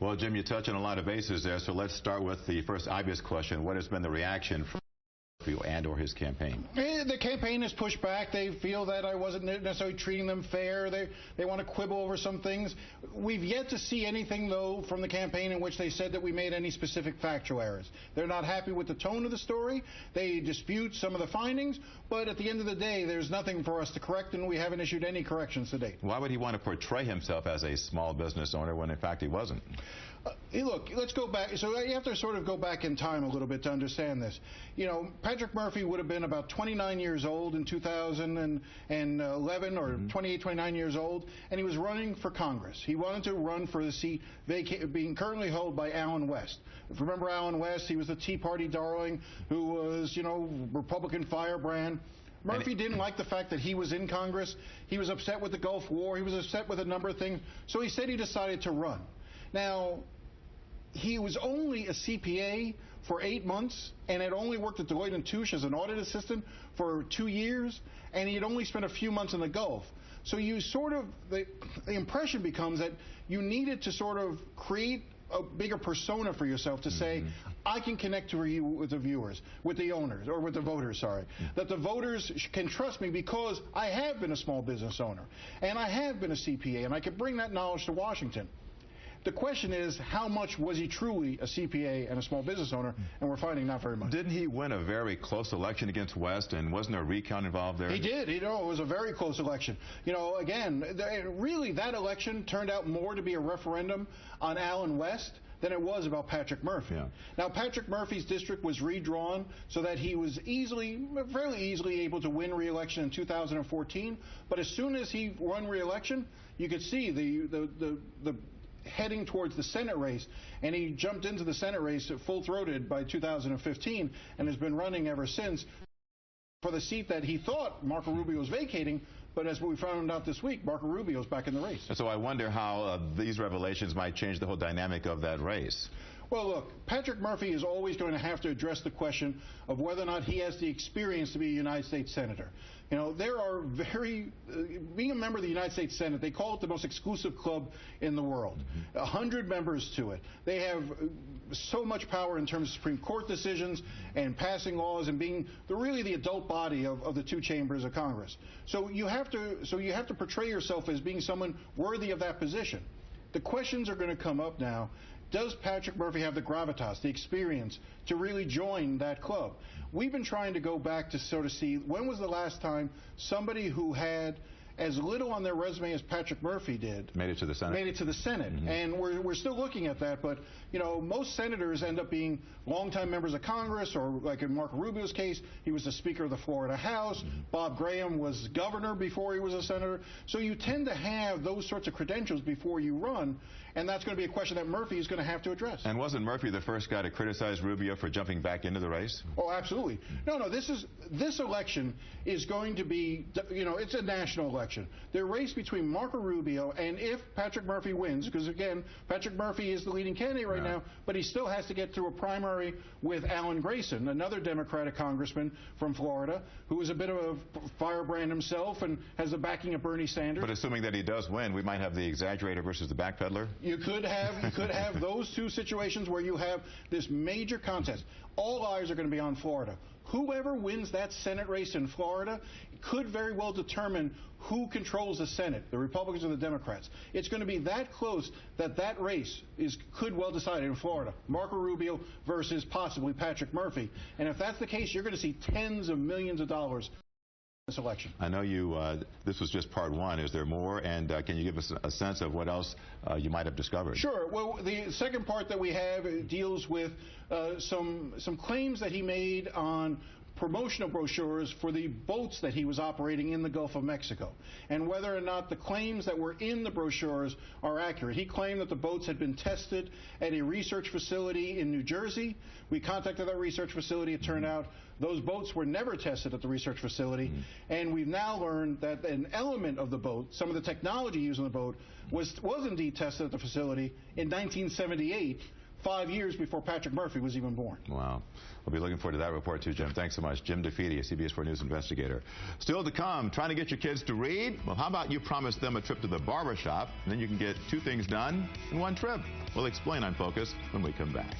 Well, Jim, you touch on a lot of bases there, so let's start with the first obvious question. What has been the reaction from and or his campaign? The campaign has pushed back. They feel that I wasn't necessarily treating them fair. They want to quibble over some things. We've yet to see anything, though, from the campaign in which they said that we made any specific factual errors. They're not happy with the tone of the story. They dispute some of the findings, but at the end of the day, there's nothing for us to correct, and we haven't issued any corrections to date. Why would he want to portray himself as a small business owner when in fact he wasn't? Look, let's go back. So you have to sort of go back in time a little bit to understand this. You know, Patrick Murphy would have been about 29 years old in 2011, or 28, 29 years old, and he was running for Congress. He wanted to run for the seat being currently held by Allen West. If you remember Allen West, he was the Tea Party darling who was, you know, Republican firebrand. Murphy didn't like the fact that he was in Congress. He was upset with the Gulf War. He was upset with a number of things. So he said he decided to run. Now, he was only a CPA for 8 months and had only worked at Deloitte & Touche as an audit assistant for 2 years, and he had only spent a few months in the Gulf. So you sort of, the impression becomes that you needed to sort of create a bigger persona for yourself to say, I can connect to you with the viewers, with the owners, or with the voters, sorry, that the voters can trust me because I have been a small business owner, and I have been a CPA, and I can bring that knowledge to Washington. The question is, how much was he truly a CPA and a small business owner? And we're finding not very much. Didn't he win a very close election against West, and wasn't there a recount involved there? He did. You know, it was a very close election. You know, again, really that election turned out more to be a referendum on Allen West than it was about Patrick Murphy. Yeah. Now, Patrick Murphy's district was redrawn so that he was fairly easily able to win re-election in 2014. But as soon as he won re-election, you could see the heading towards the Senate race, and he jumped into the Senate race full-throated by 2015 and has been running ever since for the seat that he thought Marco Rubio was vacating. But as we found out this week, Marco Rubio's back in the race. So I wonder how these revelations might change the whole dynamic of that race. Well, look, Patrick Murphy is always going to have to address the question of whether or not he has the experience to be a United States Senator. You know, there are being a member of the United States Senate, they call it the most exclusive club in the world. 100 members to it. They have so much power in terms of Supreme Court decisions and passing laws and being really the adult body of the two chambers of Congress. So you have to portray yourself as being someone worthy of that position. The questions are going to come up now. Does Patrick Murphy have the gravitas, the experience, to really join that club? We've been trying to go back to sort of see when was the last time somebody who had as little on their resume as Patrick Murphy did made it to the Senate. Made it to the Senate. And we're still looking at that, but you know, most senators end up being longtime members of Congress, or like in Marco Rubio's case, he was the Speaker of the Florida House. Bob Graham was governor before he was a senator. So you tend to have those sorts of credentials before you run, and that's going to be a question that Murphy is going to have to address. And wasn't Murphy the first guy to criticize Rubio for jumping back into the race? Oh, absolutely. No, this election is going to be, you know, it's a national election. The race between Marco Rubio and if Patrick Murphy wins, because again, Patrick Murphy is the leading candidate right now, but he still has to get through a primary with Alan Grayson, another Democratic congressman from Florida, who is a bit of a firebrand himself and has the backing of Bernie Sanders. But assuming that he does win, we might have the exaggerator versus the backpedaler? You could have those two situations where you have this major contest. All eyes are going to be on Florida. Whoever wins that Senate race in Florida could very well determine who controls the Senate, the Republicans or the Democrats. It's going to be that close that race could well decided in Florida. Marco Rubio versus possibly Patrick Murphy. And if that's the case, you're going to see tens of millions of dollars in this election. I know this was just part one. Is there more? And can you give us a sense of what else you might have discovered? Sure. Well, the second part that we have deals with some claims that he made on promotional brochures for the boats that he was operating in the Gulf of Mexico, and whether or not the claims that were in the brochures are accurate. He claimed that the boats had been tested at a research facility in New Jersey. We contacted that research facility. It turned out those boats were never tested at the research facility, and we've now learned that an element of the boat, some of the technology used on the boat, was indeed tested at the facility in 1978 5 years before Patrick Murphy was even born. Wow. We'll be looking forward to that report too, Jim. Thanks so much. Jim DeFede, a CBS 4 News investigator. Still to come, trying to get your kids to read? Well, how about you promise them a trip to the barber shop, and then you can get 2 things done in 1 trip? We'll explain on Focus when we come back.